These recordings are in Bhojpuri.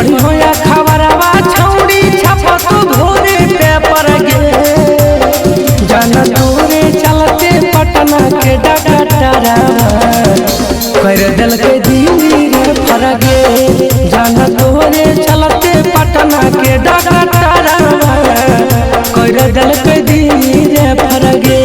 पढ़ी हो या खबरवा छौड़ी छपा तो भोरे पेपर गे जाना तोरे चलते पटना के डकटरा कर दिल के दिल्ली रे फरगे जाना तोरे चलते पटना के डकटरा कर दिल के दिल्ली रे फरगे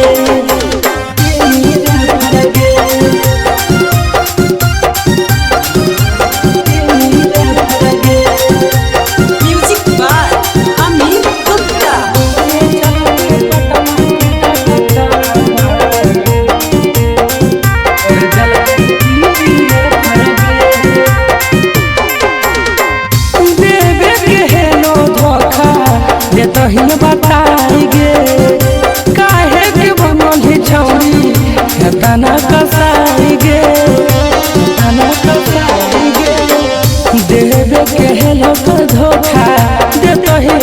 तही बताई गे काहे के बनली छौरी तना कसाई गे देवे के लोग धोखा दे तही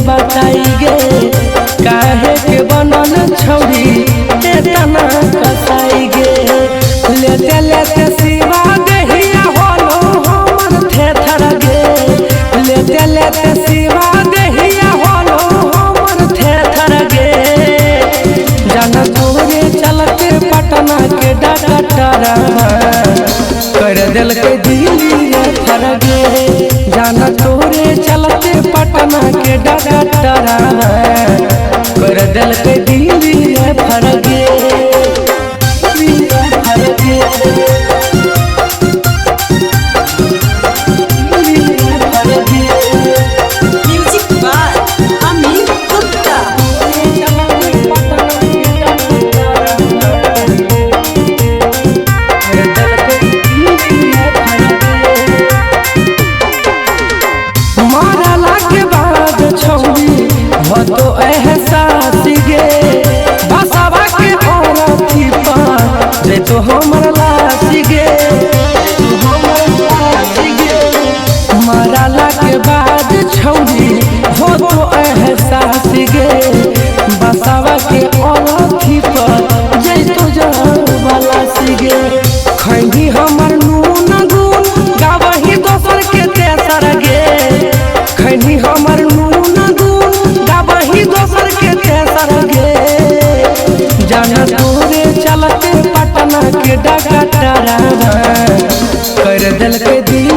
बताई गे काहे के बनल छौरी तना कसाई गे लेते लेते सिवा देहिया होलो हमर थेथर गे लेते लेते सिवा देहिया पटना के डकटरा कर दिल के दिल्ली रे फरगे जाना तोरे चलते पटना के डकटरा कर दिल के दिल्ली रे फरगे तो एहसास गे बसवा के औरथी पर जे तो हमर लाश गे मरला के बाद छौरी हो तो एहसास गे बसवा के औरथी पर जे तो जवाला गे खैनी हमर नून गुन गावही दोसर के तेसर गे खैनी हमर जाना तोरे चलते पटना के डकटरा कर दिल के दिल